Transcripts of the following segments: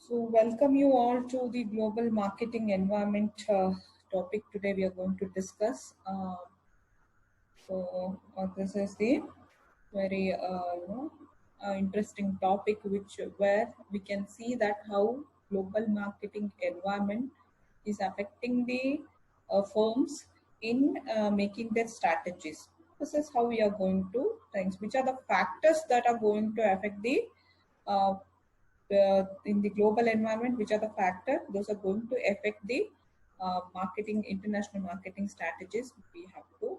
So welcome you all to the global marketing environment topic. Today we are going to discuss. This is the very interesting topic, which where we can see that how global marketing environment is affecting the firms in making their strategies. This is how we are going to things. Which are the factors that are going to affect uh, in the global environment, which are the factors those are going to affect the marketing, international marketing strategies. We have to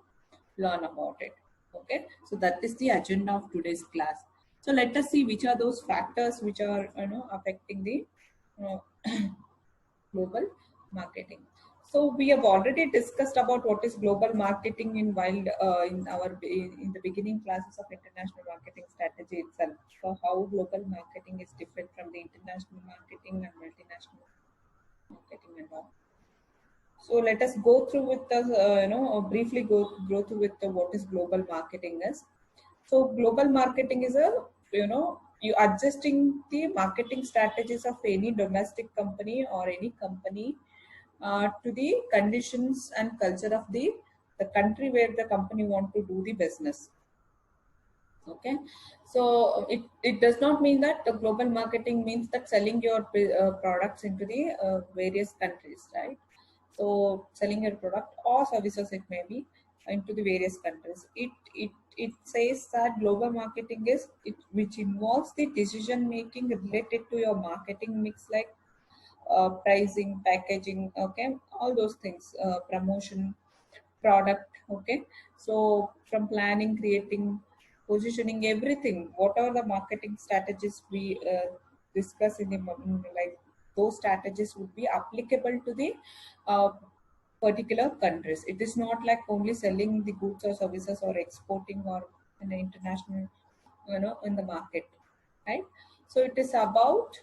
learn about it. Okay, so that is the agenda of today's class. So let us see which are those factors which are affecting the uh, global marketing. So we have already discussed about what is global marketing in the beginning classes of international marketing strategy itself. So how global marketing is different from the international marketing and multinational marketing and all. So let us go through with the briefly go through with what is global marketing is. So global marketing is you adjusting the marketing strategies of any domestic company or any company to the conditions and culture of the country where the company want to do the business. Okay, so it does not mean that the global marketing means that selling your products into the various countries, right? So selling your product or services, it may be, into the various countries. It says that global marketing is it which involves the decision making related to your marketing mix, like pricing, packaging, okay, all those things, promotion, product. Okay, so from planning, creating, positioning, everything, whatever the marketing strategies we discuss like those strategies would be applicable to the uh, particular countries. It is not like only selling the goods or services or exporting or in the international, in the market, right? So it is about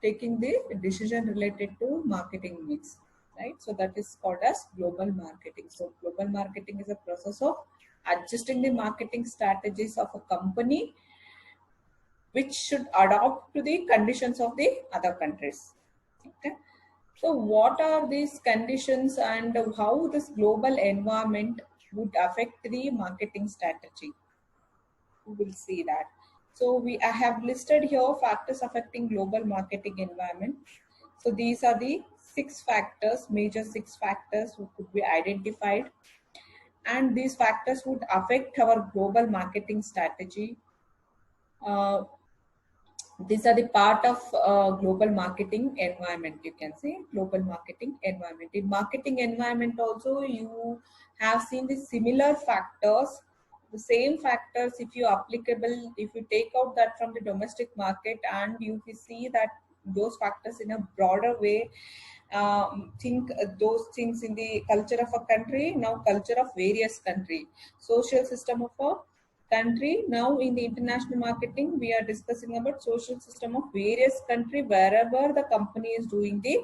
taking the decision related to marketing mix, right? So that is called as global marketing. So global marketing is a process of adjusting the marketing strategies of a company which should adapt to the conditions of the other countries. Okay, so what are these conditions and how this global environment would affect the marketing strategy? We will see that. So I have listed here factors affecting global marketing environment. So these are the major six factors who could be identified, and these factors would affect our global marketing strategy. Uh, these are the part of global marketing environment. You can say global marketing environment. In marketing environment also, you have seen the similar factors, the same factors. If you applicable, if you take out that from the domestic market and you see that those factors in a broader way, think those things in the culture of a country, now culture of various country, social system of a country. Now in the international marketing we are discussing about social system of various country wherever the company is doing the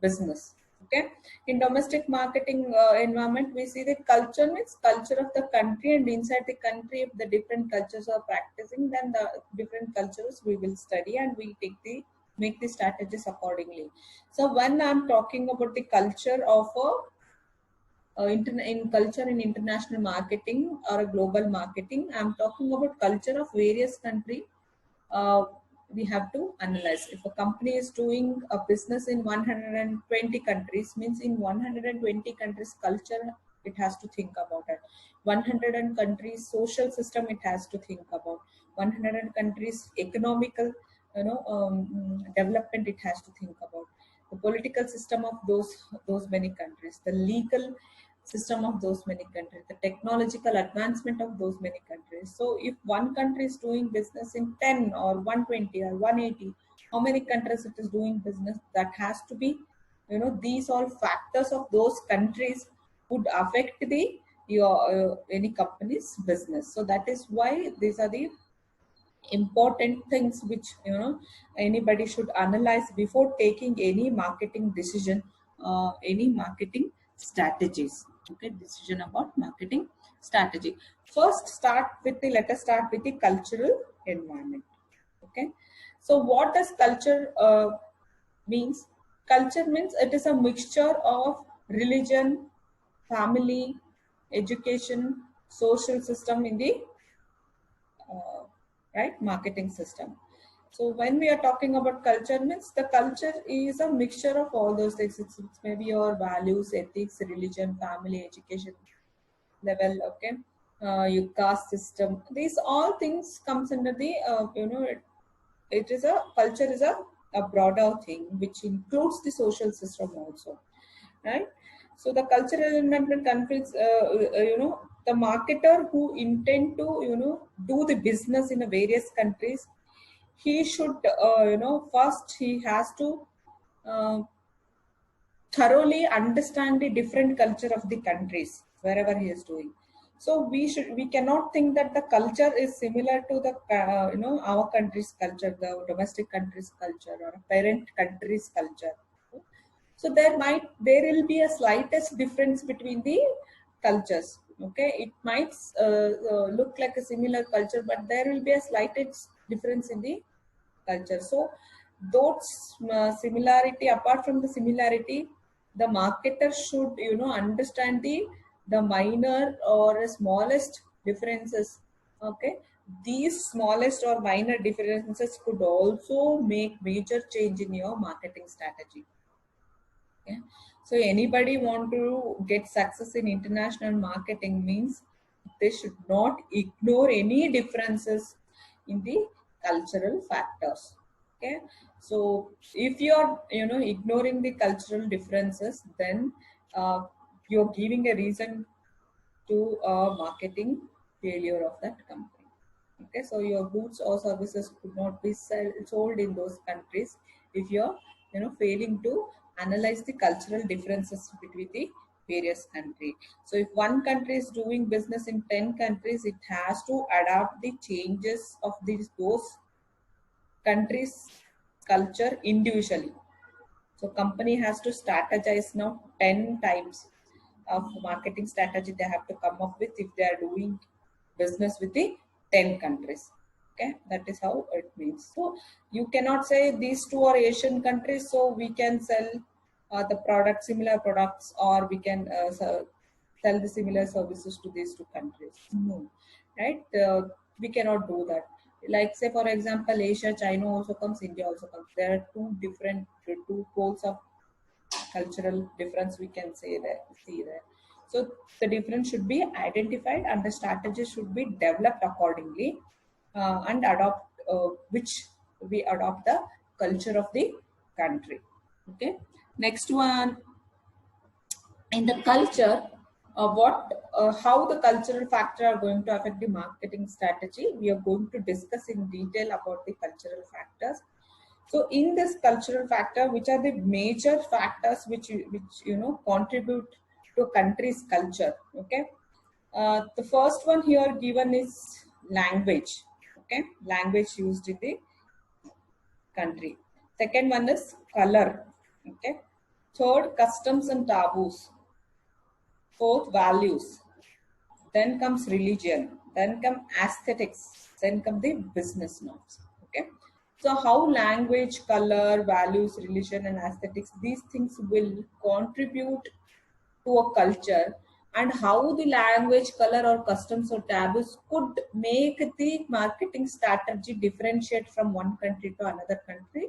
business. Okay, in domestic marketing environment, we see the culture means culture of the country, and inside the country if the different cultures are practicing, then the different cultures we will study and we make the strategies accordingly. So when I'm talking about the culture of a in culture in international marketing or a global marketing, I'm talking about culture of various country. Uh, we have to analyze if a company is doing a business in 120 countries, means in 120 countries culture it has to think about it. 100 countries social system it has to think about. 100 countries economical, development it has to think about. The political system of those many countries, the legal system of those many countries, the technological advancement of those many countries. So if one country is doing business in 10 or 120 or 180, how many countries it is doing business, that has to be, these all factors of those countries would affect the your any company's business. So that is why these are the important things which anybody should analyze before taking any marketing decision, any marketing strategies. Okay, decision about marketing strategy. First start with the let us start with the cultural environment. Okay, so what does culture means culture means it is a mixture of religion, family, education, social system in the right marketing system. So when we are talking about culture means the culture is a mixture of all those things. It's maybe your values, ethics, religion, family, education level, okay, your caste system. These all things comes under the it is a culture is a broader thing which includes the social system also, right? So the cultural environment conflicts, the marketer who intend to do the business in a various countries, he should first he has to uh, thoroughly understand the different culture of the countries wherever he is doing. So we cannot think that the culture is similar to the our country's culture, the domestic country's culture or a parent country's culture. So there will be a slightest difference between the cultures. Okay, it might look like a similar culture, but there will be a slightest difference in the culture. So those similarity, apart from the similarity, the marketer should understand the minor or smallest differences. Okay, these smallest or minor differences could also make major change in your marketing strategy. Okay. So anybody want to get success in international marketing means they should not ignore any differences in the cultural factors. Okay. So if you are ignoring the cultural differences, then you're giving a reason to a marketing failure of that company. Okay, so your goods or services could not be sold in those countries if you're failing to analyze the cultural differences between the various countries. So if one country is doing business in 10 countries, it has to adapt the changes of those countries culture individually. So company has to strategize now 10 times of marketing strategy they have to come up with if they are doing business with the 10 countries. Okay, that is how it means. So you cannot say these two are Asian countries, so we can sell the product, similar products, or we can sell the similar services to these two countries. No, right? We cannot do that. Like say for example, Asia, China also comes, India also comes. There are two poles of cultural difference we can see there. So the difference should be identified and the strategy should be developed accordingly, and adopt which we adopt the culture of the country. Okay, next one, in the culture, what how the cultural factor are going to affect the marketing strategy, we are going to discuss in detail about the cultural factors. So in this cultural factor, which are the major factors which contribute to a country's culture? Okay, the first one here given is language. Okay, language used in the country. Second one is color. Okay, third, customs and taboos. Fourth, values. Then comes religion. Then come aesthetics. Then come the business norms. Okay. So how language, color, values, religion, and aesthetics, these things will contribute to a culture, and how the language, color, or customs or taboos could make the marketing strategy differentiate from one country to another country.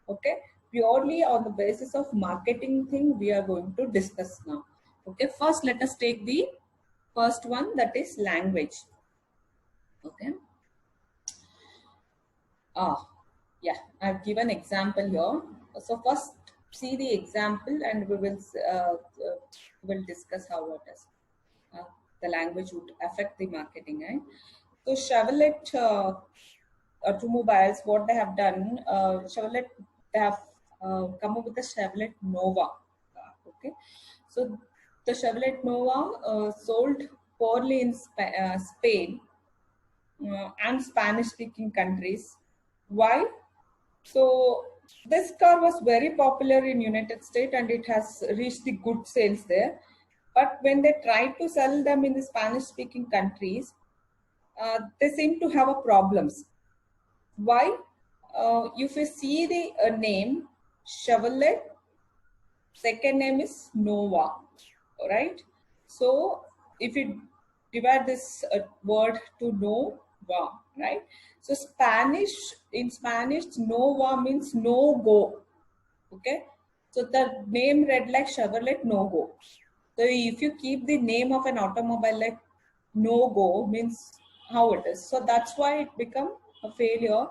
Okay, purely on the basis of marketing thing we are going to discuss now. Okay, first let us take the first one, that is language. Okay. Ah, yeah, I've given example here. So first see the example and we will discuss how it is. The language would affect the marketing. Right? So Chevrolet automobiles, what they have done, Chevrolet, they have come up with the Chevrolet Nova. Okay, so the Chevrolet Nova sold poorly in Spain and Spanish-speaking countries. Why? So this car was very popular in United States and it has reached the good sales there. But when they tried to sell them in the Spanish-speaking countries, they seem to have a problems. Why? If you see the name, Chevrolet. Second name is Nova, right? So if you divide this word to Nova, right? So in Spanish, Nova means no go. Okay, so the name read like Chevrolet No Go. So if you keep the name of an automobile like No Go means how it is. So that's why it become a failure.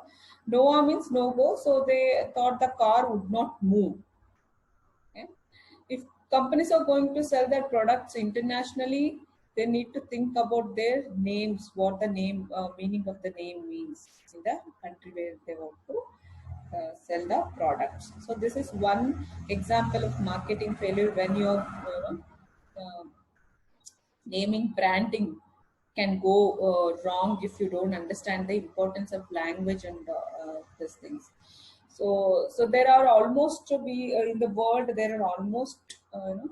Nova means no go. So they thought the car would not move. Okay? If companies are going to sell their products internationally, they need to think about their names, what the name meaning of the name means in the country where they want to sell the products. So this is one example of marketing failure when you're naming branding can go wrong if you don't understand the importance of language and these things. So there are almost to be in the world there are almost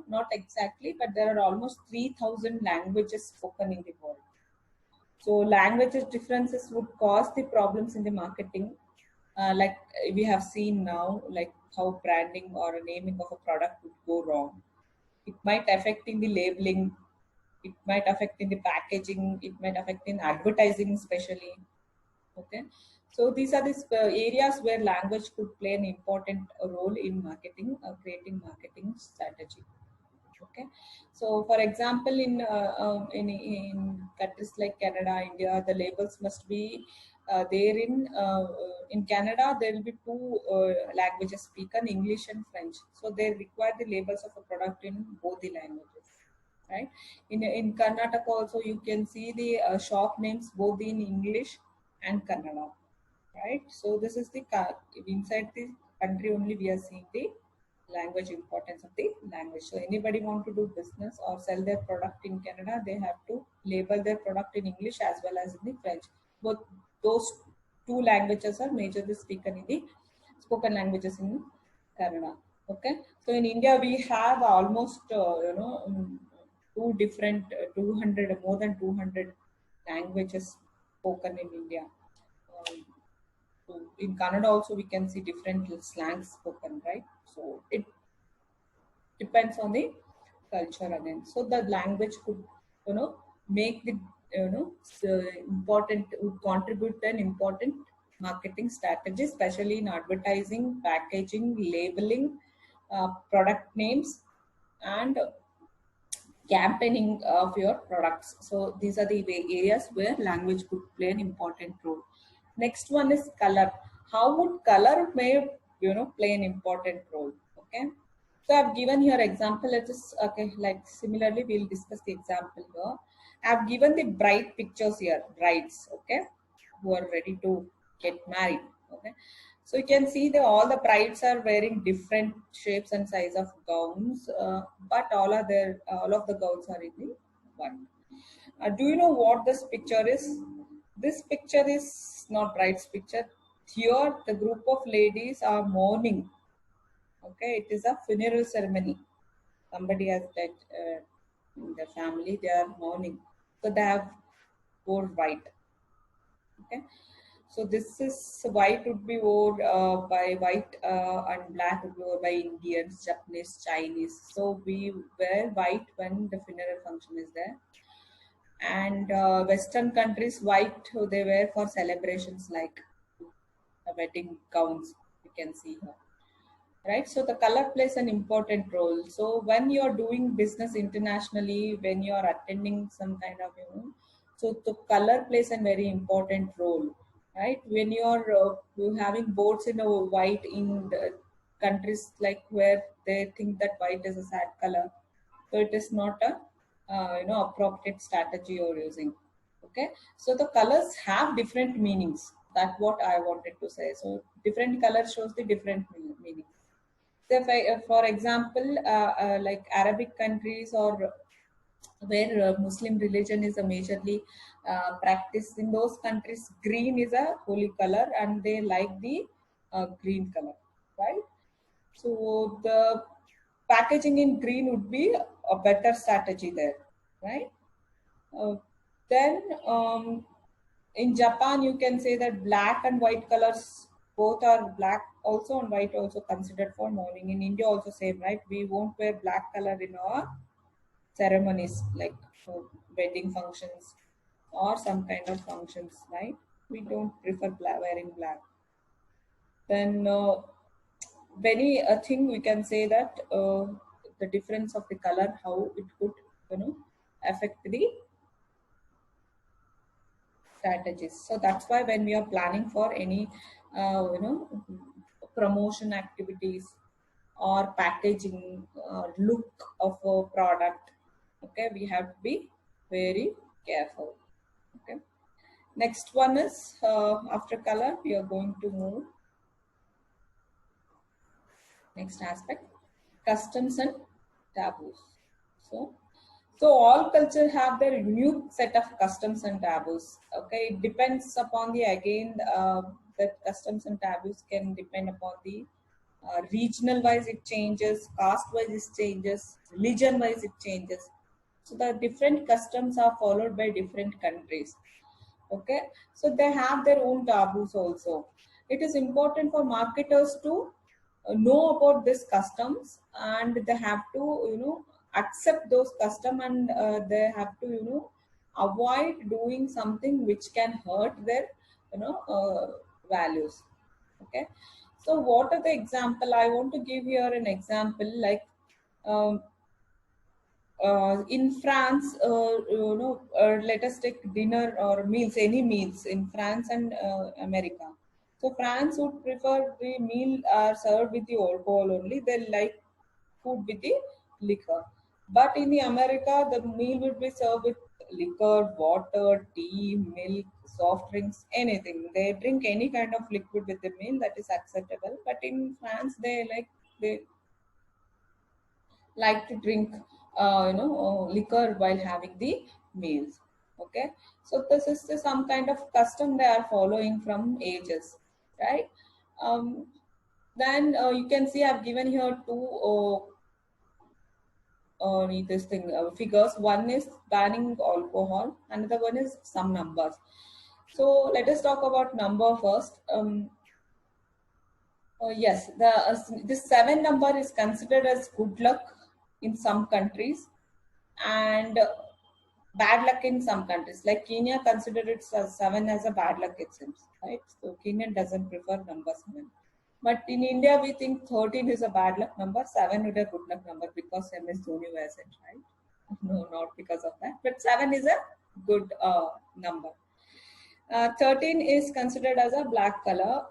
not exactly, but there are almost 3,000 languages spoken in the world. So languages differences would cause the problems in the marketing, like we have seen now, like how branding or naming of a product would go wrong. It might affect in the labeling, it might affect in the packaging, it might affect in advertising especially. Okay, so these are the areas where language could play an important role in marketing, creating marketing strategy. Okay, so for example in countries like Canada, India, the labels must be there in Canada there will be two languages spoken, English and French, so they require the labels of a product in both the languages, right? In Karnataka also you can see the shop names both in English and Kannada, right? So this is the inside the country only we are seeing the language, importance of the language. So anybody want to do business or sell their product in Canada, they have to label their product in English as well as in the French. Both those two languages are majorly spoken languages in Canada. Okay, so in India we have almost two different 200, more than 200 languages spoken in India. Um, so in Kannada also we can see different slangs spoken, right? So it depends on the culture again. So the language could, make the, important, would contribute to an important marketing strategy, especially in advertising, packaging, labeling, product names, and campaigning of your products. So these are the areas where language could play an important role. Next one is color. How would color may play an important role? Okay. So I've given here example. It is okay. Like similarly, we'll discuss the example here. I've given the bride pictures here, brides. Okay, who are ready to get married. Okay, so you can see that all the brides are wearing different shapes and size of gowns, but all of the gowns are in the one. Do you know what this picture is? This picture is not bride's picture. Here, the group of ladies are mourning. Okay, it is a funeral ceremony. Somebody has died in the family. They are mourning, so they have wore white. Okay, so this is white would be worn by white and black would be worn by Indians, Japanese, Chinese. So we wear white when the funeral function is there. And Western countries, white they wear for celebrations like wedding gowns. You can see here, right? So the color plays an important role. So when you're doing business internationally, when you're attending some kind of so the color plays a very important role, right? When you're having boards in a white in the countries like where they think that white is a sad color, so it is not a appropriate strategy you're using. Okay, so the colors have different meanings. That's what I wanted to say. So different color shows the different meanings. So if for example, like Arabic countries or where Muslim religion is a majorly practiced in those countries, green is a holy color and they like the green color, right? So the packaging in green would be a better strategy there, right? Uh, then in Japan, you can say that black and white colors both are black also and white also considered for mourning. In India also same, right? We won't wear black color in our ceremonies like wedding functions or some kind of functions, right? We don't prefer wearing black. Then very a thing we can say that the difference of the color, how it could affect the strategies. So that's why when we are planning for any promotion activities or packaging look of a product, okay, we have to be very careful. Okay, next one is after color we are going to move next aspect, customs and taboos. So so all culture have their unique set of customs and taboos. Okay, it depends upon the again that customs and taboos can depend upon the regional wise it changes, caste wise it changes, religion wise it changes. So the different customs are followed by different countries. Okay, so they have their own taboos also. It is important for marketers to know about these customs, and they have to accept those custom, and they have to avoid doing something which can hurt their values. Okay, so what are the example I want to give here? An example like um, in France, let us take dinner or meals, any meals in France and America. So France would prefer the meal are served with the alcohol only. They like food with the liquor. But in the America, the meal would be served with liquor, water, tea, milk, soft drinks, anything. They drink any kind of liquid with the meal, that is acceptable. But in France, they like to drink liquor while having the meals. Okay, so this is some kind of custom they are following from ages, right? Then you can see I've given here two this thing figures. One is banning alcohol, another one is some numbers. So let us talk about number first. Yes, this 7 number is considered as good luck in some countries, and bad luck in some countries. Like Kenya considered it as 7 as a bad luck, it seems, right? So Kenyan doesn't prefer number 7. But in India, we think 13 is a bad luck number, 7 is a good luck number because MS Dhoni wears it, right? No, not because of that. But 7 is a good number. 13 is considered as a black color,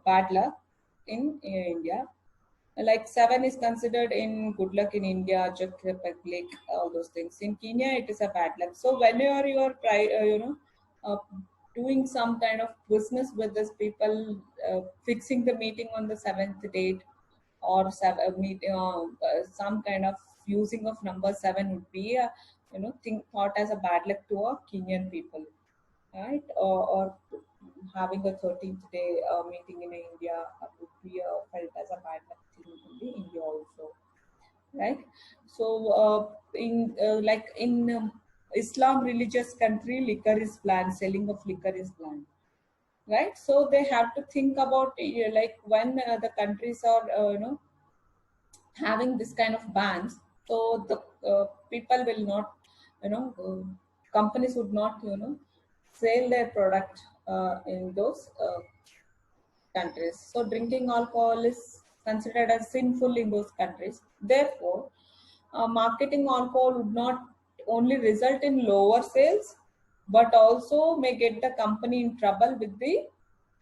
bad luck in India. Like 7 is considered in good luck in India, Czech Republic, all those things. In Kenya, it is a bad luck. So whenever you are uh, doing some kind of business with these people, fixing the meeting on the 7th date, or some kind of using of number 7 would be thought as a bad luck to a Kenyan people, right? Or having a 13th day meeting in India would be felt as a bad luck thing in the India also, right? So like in Islam religious country, liquor is banned, selling of liquor is banned, right? So they have to think about like when the countries are having this kind of bans, so the people will not companies would not sell their product in those countries. So drinking alcohol is considered as sinful in those countries. Therefore, marketing alcohol would not only result in lower sales, but also may get the company in trouble with the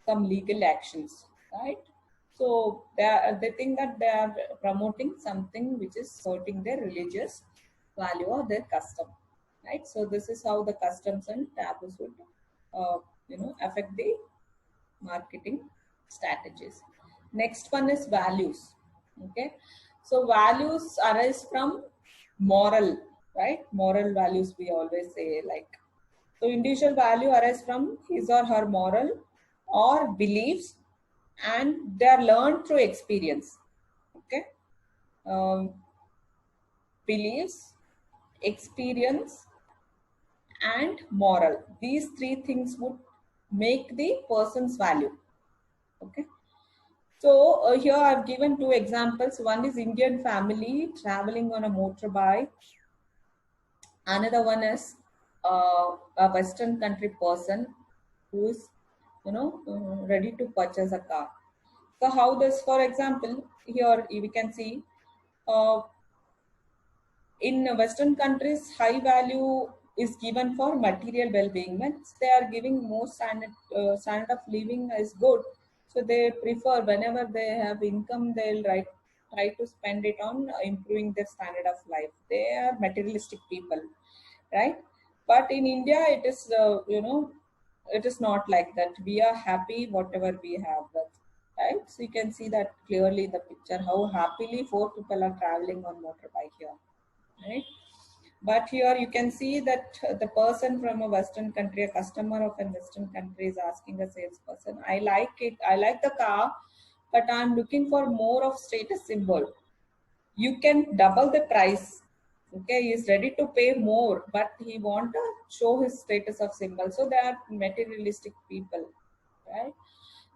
some legal actions, right? So they think that they are promoting something which is hurting their religious value or their custom, right? So this is how the customs and taboos would affect the marketing strategies. Next one is values. Okay, so values arise from moral, right? Moral values we always say, like, so individual value arise from his or her moral or beliefs, and they are learned through experience. Okay, um, beliefs, experience, and moral. These three things would make the person's value. Okay, So here I've given two examples. One is Indian family traveling on a motorbike. Another one is a Western country person who is, ready to purchase a car. So how this, for example, here we can see uh, in Western countries, high value is given for material well-being. Means they are giving more standard of living is good, so they prefer whenever they have income, they'll try to spend it on improving their standard of life. They are materialistic people, right? But in India, it is it is not like that. We are happy whatever we have, right? So you can see that clearly in the picture how happily four people are traveling on motorbike here, right? But here you can see that the person from a Western country, a customer of a Western country, is asking a salesperson, I like it, I like the car, but I'm looking for more of status symbol. You can double the price. Okay, he is ready to pay more, but he want to show his status of symbol. So they are materialistic people, right?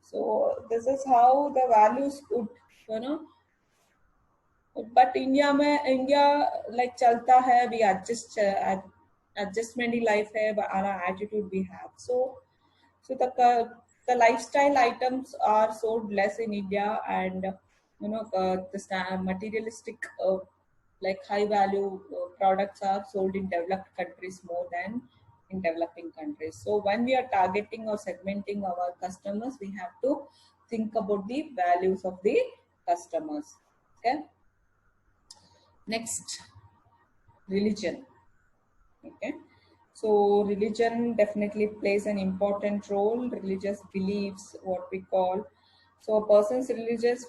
So this is how the values could, you know, but India like चलता है, we adjust, adjustment in life है, but our attitude we have. So the lifestyle items are sold less in India, and the materialistic like high value products are sold in developed countries more than in developing countries. So when we are targeting or segmenting our customers, we have to think about the values of the customers. Okay. Next, religion. Okay, so religion definitely plays an important role. Religious beliefs, what we call, so a person's religious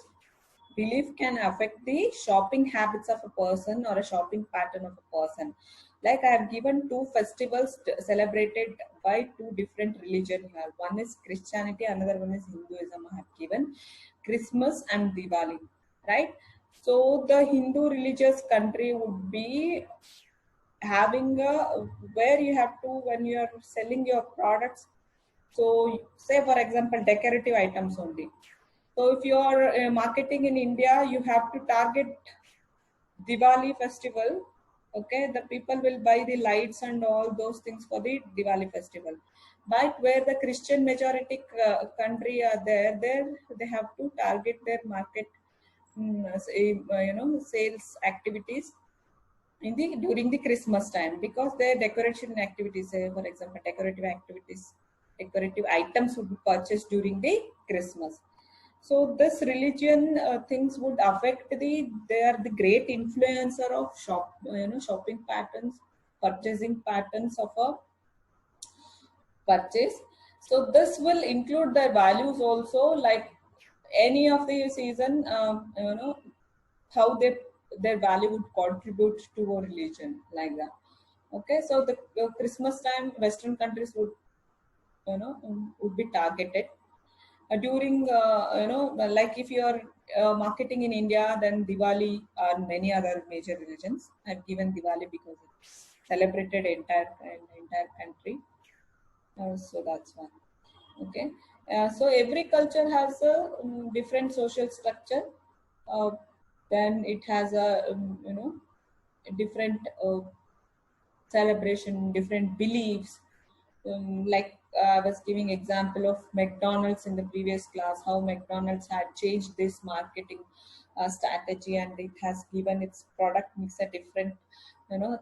belief can affect the shopping habits of a person or a shopping pattern of a person. Like I have given two festivals celebrated by two different religion here. One is Christianity, another one is Hinduism. I have given Christmas and Diwali, right? So the Hindu religious country would be having a where you have to, when you are selling your products, so say for example decorative items only. So if you are marketing in India, you have to target Diwali festival. Okay, the people will buy the lights and all those things for the Diwali festival. But where the Christian majority country are there they have to target their market, sales activities in the during the Christmas time, because their decoration activities, say for example decorative activities, decorative items would be purchased during the Christmas. So this religion things would affect they are the great influencer of shopping patterns, purchasing patterns of a purchase. So this will include their values also, like any of the season, how their value would contribute to a religion, like that. Okay, so the Christmas time, Western countries would be targeted during like if you are marketing in India, then Diwali or many other major religions. I've given Diwali because it's celebrated entire country. So that's one. Okay. So every culture has a different social structure. Uh, then it has a different celebration, different beliefs. Like I was giving example of McDonald's in the previous class, how McDonald's had changed this marketing strategy, and it has given its product mix a different, you know,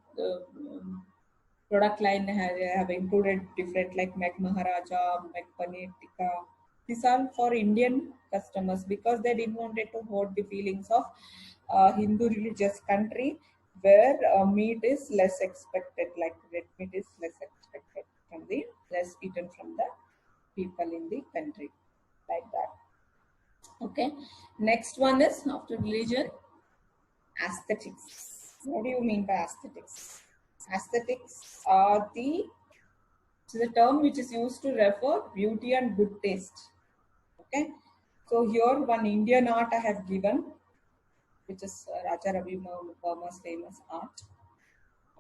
product line have included different like Mac Maharaja, Mac Paneer Tikka. These are for Indian customers because they didn't want it to hurt the feelings of Hindu religious country where meat is less expected, like red meat is less expected from the less eaten from the people in the country, like that. Okay. Next one is after religion, aesthetics. What do you mean by aesthetics? Aesthetics are the term which is used to refer beauty and good taste. Okay, so here one Indian art I have given, which is Raja Ravi Verma's famous art.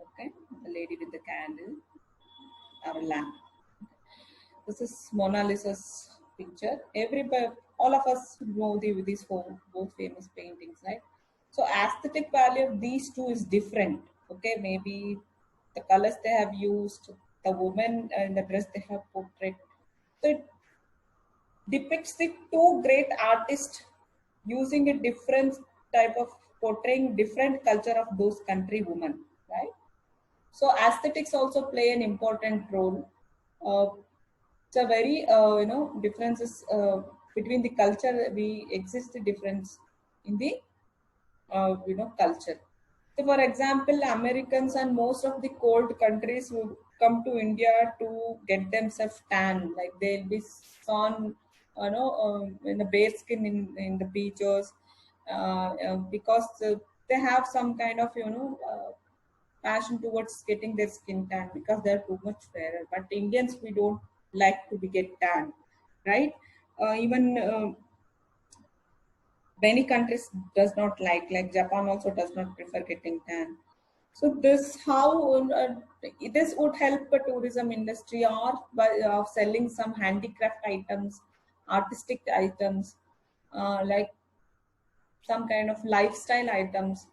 Okay, the lady with the candle, our lamp. This is Mona Lisa's picture. all of us know these four both famous paintings, right? So aesthetic value of these two is different. Okay, maybe the colors they have used, the woman and the dress they have portrayed. So it depicts the two great artists using a different type of portraying different culture of those country women, right? So aesthetics also play an important role. It's a very differences between the culture. We exist the difference in the culture. So, for example, Americans and most of the cold countries would come to India to get themselves tan. Like they'll be sawn, in the bare skin in the beaches, because they have some kind of passion towards getting their skin tan because they're too much fairer. But Indians, we don't like to be get tan, right? Even many countries does not like Japan also does not prefer getting tan. So this how this would help the tourism industry or by selling some handicraft items, artistic items, like some kind of lifestyle items.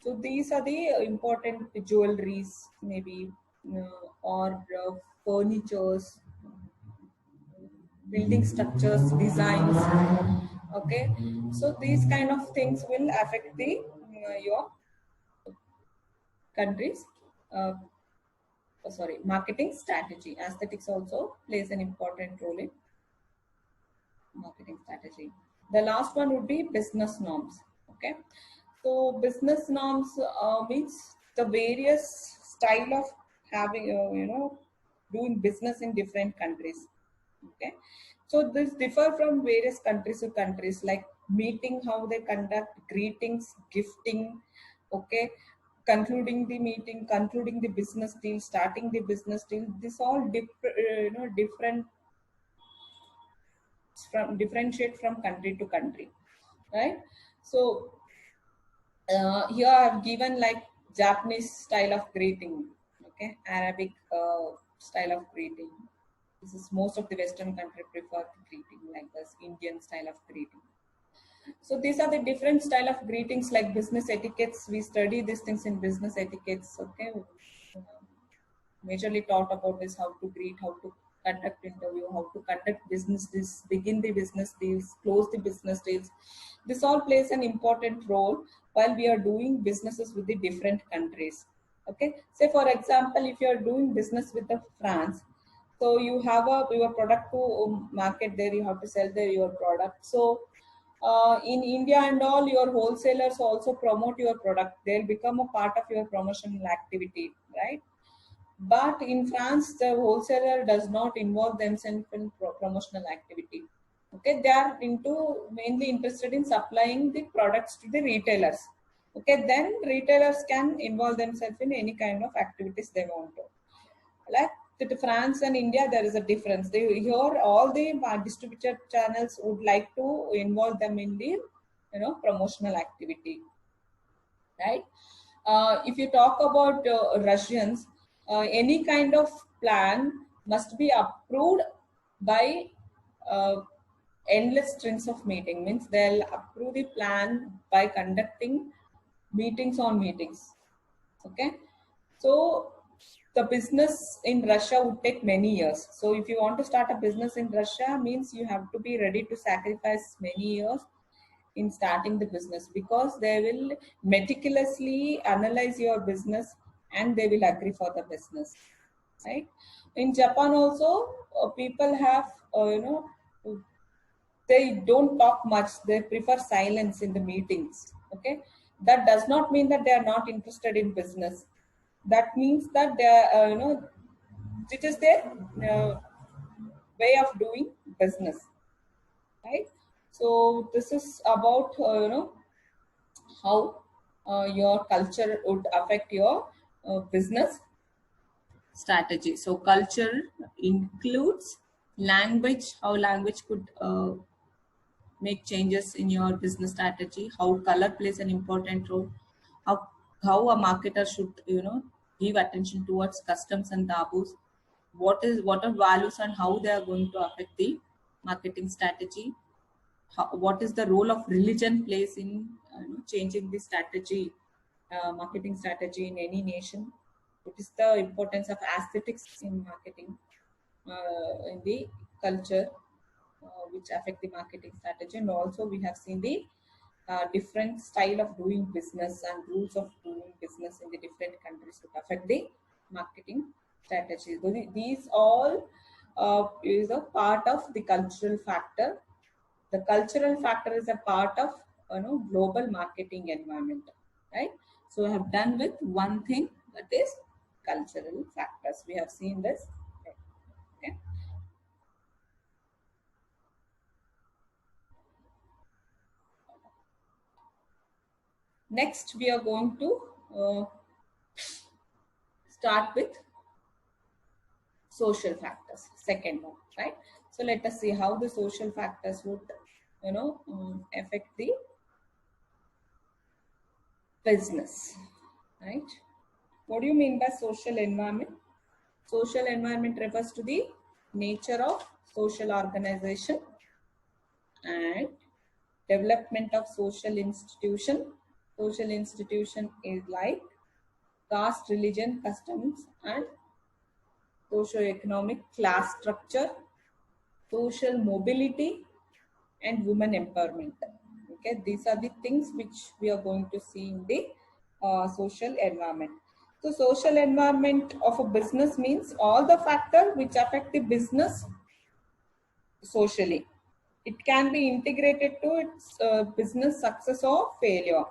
So these are the important jewelries, maybe, or furnitures, building structures, designs. Okay, so these kind of things will affect the your country's marketing strategy. Aesthetics also plays an important role in marketing strategy. The last one would be business norms. Okay, so business norms means the various style of having doing business in different countries. Okay, so this differ from various countries to countries, like meeting, how they conduct, greetings, gifting. Okay, concluding the meeting, concluding the business deal, starting the business deal. This all different from differentiate from country to country, right? So here I have given like Japanese style of greeting. Okay, Arabic style of greeting. This is most of the Western country prefer greeting like this, Indian style of greeting. So these are the different style of greetings, like business etiquettes. We study these things in business etiquettes. Okay, majorly taught about is how to greet, how to conduct interview, how to conduct business deals, begin the business deals, close the business deals. This all plays an important role while we are doing businesses with the different countries. Okay, say for example, if you are doing business with the France, so you have your product to market there, you have to sell there your product. So in India and all, your wholesalers also promote your product. They'll become a part of your promotional activity, right? But in France, the wholesaler does not involve themselves in promotional activity. Okay, they are mainly interested in supplying the products to the retailers. Okay, then retailers can involve themselves in any kind of activities they want to. Like to France and India, there is a difference. Here, all the distributor channels would like to involve them in the promotional activity, right? If you talk about Russians, any kind of plan must be approved by uh, endless strings of meeting. Means they'll approve the plan by conducting meetings on meetings. Okay, so the business in Russia would take many years. So if you want to start a business in Russia, means you have to be ready to sacrifice many years in starting the business, because they will meticulously analyze your business and they will agree for the business, right? In Japan also, people have they don't talk much, they prefer silence in the meetings. Okay, that does not mean that they are not interested in business. That means that they are it is their uh, way of doing business, right? So this is about how your culture would affect your business strategy. So culture includes language, how language could make changes in your business strategy, how color plays an important role, how a marketer should give attention towards customs and taboos, what are values and how they are going to affect the marketing strategy, what is the role of religion plays in changing the strategy, marketing strategy in any nation. What is the importance of aesthetics in marketing, in the culture, which affect the marketing strategy. And also we have seen the different style of doing business and rules of doing business in the different countries would affect the marketing strategy. So these all is a part of the cultural factor. The cultural factor is a part of global marketing environment, right? So I have done with one thing, that is cultural factors. We have seen this. Okay. Next, we are going to start with social factors, second one, right? So let us see how the social factors would, affect the business, right? What do you mean by social environment? Social environment refers to the nature of social organization and development of social institution. Social institution is like caste, religion, customs, and socio-economic class structure, social mobility, and women empowerment. Okay, these are the things which we are going to see in the social environment. So social environment of a business means all the factors which affect the business socially. It can be integrated to its business success or failure.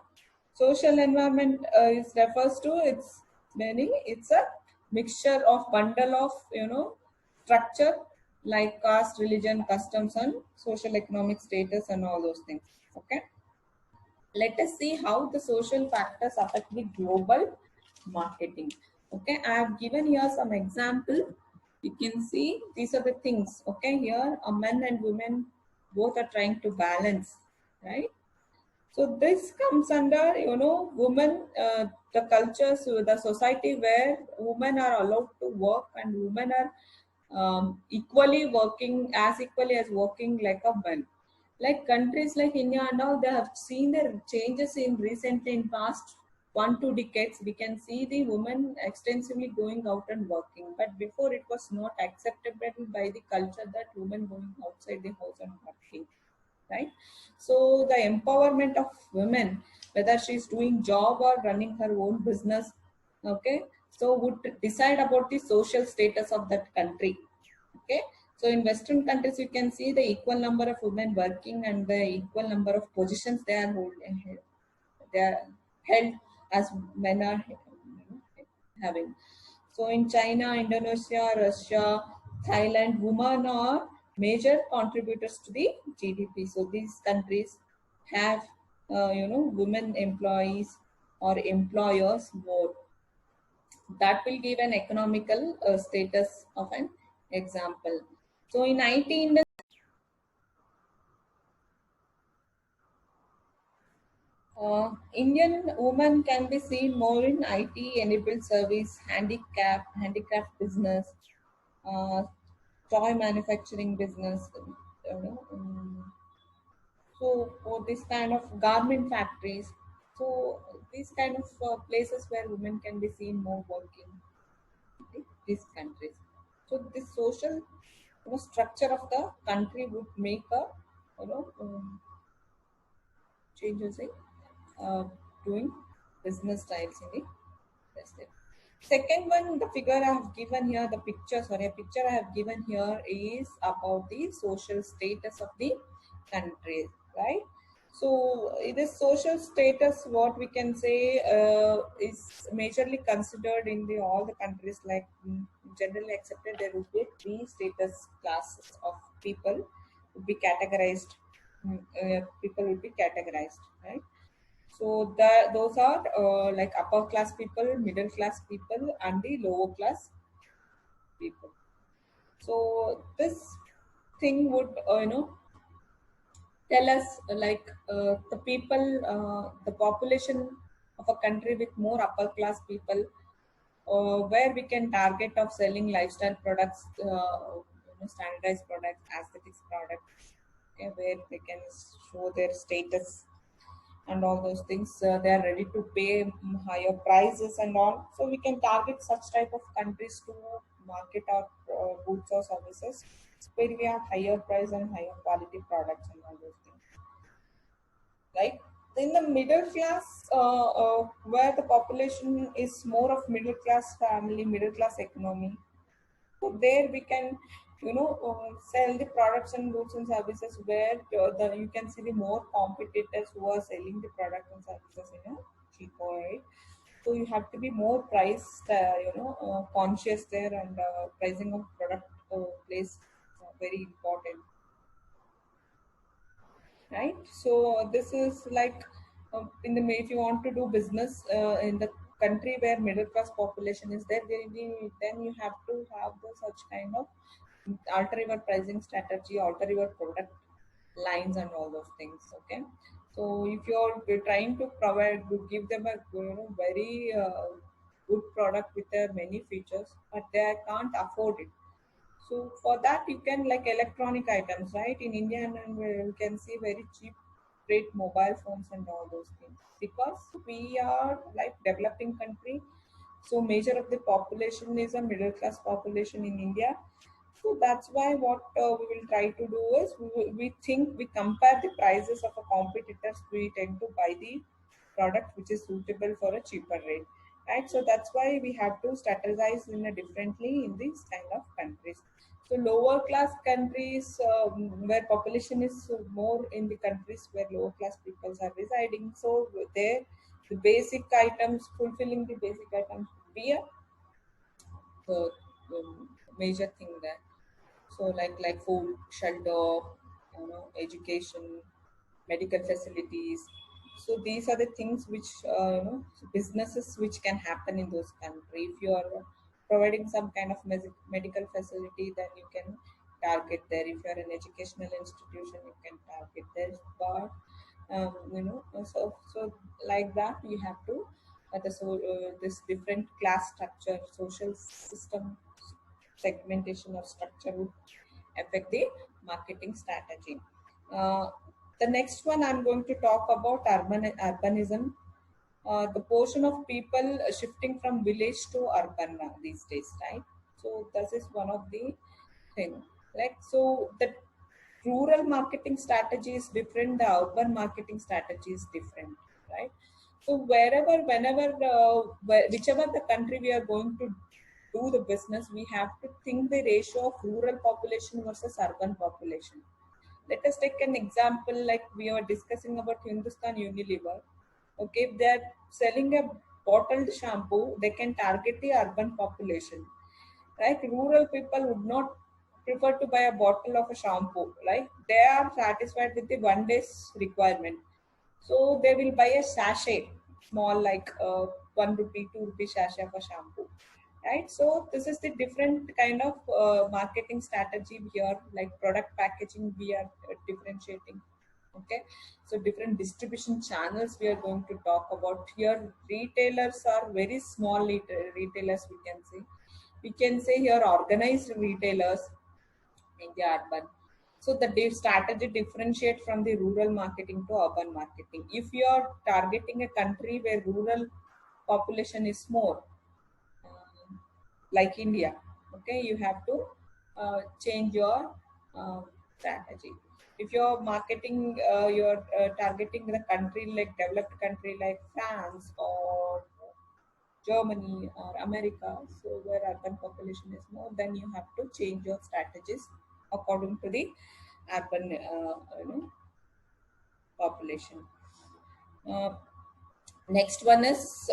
Social environment is refers to its meaning. It's a mixture of bundle of structure like caste, religion, customs, and social economic status, and all those things. Okay, let us see how the social factors affect the global marketing. Okay, I have given here some example. You can see these are the things. Okay, here a men and women both are trying to balance, right? So this comes under, women, the cultures, the society where women are allowed to work and women are equally working, as equally as working like a man. Like countries like India and all, they have seen the changes in recently in past 1-2 decades. We can see the women extensively going out and working. But before it was not acceptable by the culture that women going outside the house and working, right? So the empowerment of women, whether she's doing job or running her own business, okay, so would decide about the social status of that country. Okay, so in Western countries, you can see the equal number of women working and the equal number of positions they are holding, they are held as men are having. So in China, Indonesia, Russia, Thailand, women are major contributors to the GDP. So these countries have, women employees or employers more. That will give an economical status of an example. So in IT industry, Indian women can be seen more in IT enabled service, handicraft business, uh, toy manufacturing business, so for this kind of garment factories. So these kind of places where women can be seen more working in these countries. So this social structure of the country would make a changes in uh, doing business styles in the rest. Second one, the figure I have given here, the picture, sorry, a picture I have given here is about the social status of the country, right? So this social status, what we can say, is majorly considered in the all the countries, like generally accepted. There would be three status classes of people would be categorized. People would be categorized, right? So that those are like upper class people, middle class people, and the lower class people. So this thing would tell us the people, the population of a country with more upper class people, where we can target of selling lifestyle products, standardized products, aesthetics products, okay, where they can show their status and all those things. They are ready to pay higher prices and all. So we can target such type of countries to market our goods or services where we have higher price and higher quality products and all those things. Right? In the middle class, where the population is more of middle class family, middle class economy, so there we can, sell the products and goods and services where you can see the more competitors who are selling the products and services in a cheaper rate. So you have to be more price, conscious there, and pricing of product plays very important, right? So this is like in the if you want to do business in the country where middle class population is there, then you have to have the such kind of alter your pricing strategy, alter your product lines and all those things. Okay, so if you're trying to provide to give them a very good product with many features, but they can't afford it, so for that you can like electronic items, right? In India, and we can see very cheap rate mobile phones and all those things because we are like developing country. So major of the population is a middle class population in India. So that's why what we will try to do is we think we compare the prices of a competitors. We tend to buy the product which is suitable for a cheaper rate, right? So that's why we have to strategize in a differently in these kind of countries. So lower class countries where population is more in the countries where lower class peoples are residing. So there, the basic items, fulfilling the basic items would be a major thing there. So like food, shelter, education, medical facilities. So these are the things which businesses which can happen in those countries. If you are providing some kind of medical facility, then you can target there. If you are an educational institution, you can target there. But so like that, you have to this different class structure, social system segmentation or structure would affect the marketing strategy. Uh, the next one I'm going to talk about urbanism, the portion of people shifting from village to urban now these days, right? So this is one of the thing. Like so, the rural marketing strategy is different. The urban marketing strategy is different, right? So whenever, whichever the country we are going to do the business, we have to think the ratio of rural population versus urban population. Let us take an example like we were discussing about Hindustan Unilever. Okay, if they're selling a bottled shampoo, they can target the urban population. Right? Rural people would not prefer to buy a bottle of a shampoo. Like they are satisfied with the 1 day's requirement. So they will buy a sachet, small like 1 rupee, 2 rupee sachet of a shampoo, right? So this is the different kind of marketing strategy here, like product packaging we are differentiating. Okay, so different distribution channels we are going to talk about here. Retailers are very small retailers. We can say here organized retailers in the urban. So the strategy differentiate from the rural marketing to urban marketing. If you are targeting a country where rural population is more, like India, okay, you have to change your uh, strategy. If you're marketing, you're targeting the country like developed country like France or Germany or America, so where urban population is more, then you have to change your strategies according to the urban population. Uh, Next one is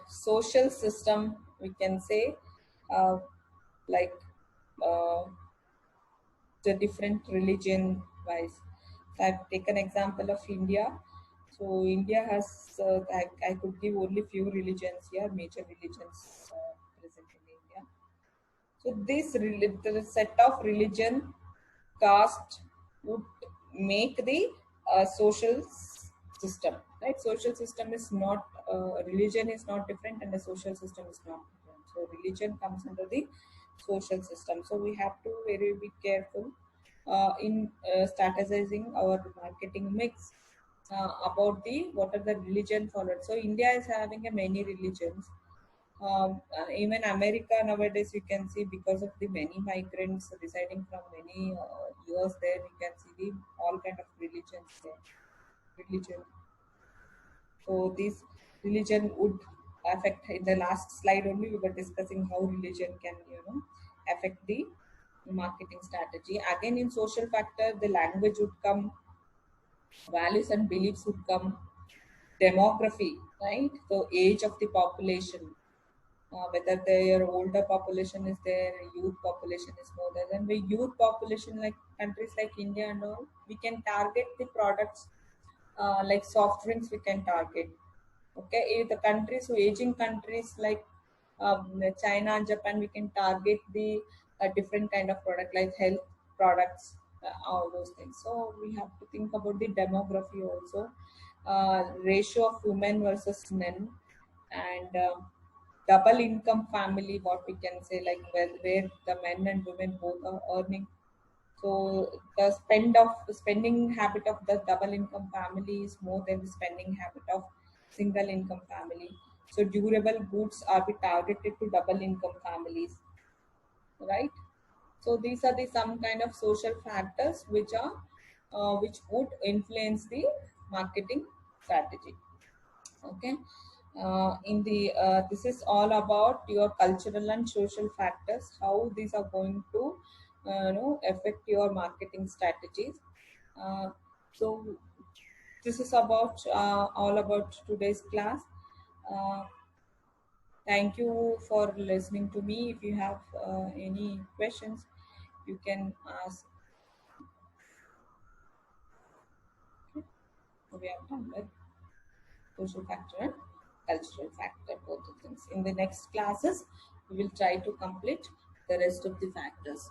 social system. We can say uh, like uh, the different religion wise. So I've taken example of India. So India has I could give only few religions here, major religions present in India. So this the set of religion, caste would make the social system. Right? Social system is not religion is not different, and the social system is not different. So religion comes under the social system. So we have to very be careful. in strategizing our marketing mix about the what are the religion followed. So India is having a many religions. Even America nowadays, you can see because of the many migrants residing from many years there, you can see the all kind of religions there. Religion. So this religion would affect. In the last slide only, we were discussing how religion can affect the marketing strategy. Again, in social factor, the language would come, values and beliefs would come, demography, right? So age of the population, whether their older population is there, youth population is more there. And the youth population, like countries like India and all, we can target the products like soft drinks. We can target. Okay, if the countries, so aging countries like China and Japan, we can target the different kind of product like health products, all those things. So we have to think about the demography also, ratio of women versus men, and double income family. What we can say, like where the men and women both are earning, so the spending habit of the double income family is more than the spending habit of single income family. So durable goods are be targeted to double income families, right? So these are the some kind of social factors which would influence the marketing strategy. Okay. In the This is all about your cultural and social factors, how these are going to affect your marketing strategies. So this is about all about today's class. uh, thank you for listening to me. If you have any questions, you can ask. So we have done with social factor and cultural factor, both the things. In the next classes, we will try to complete the rest of the factors.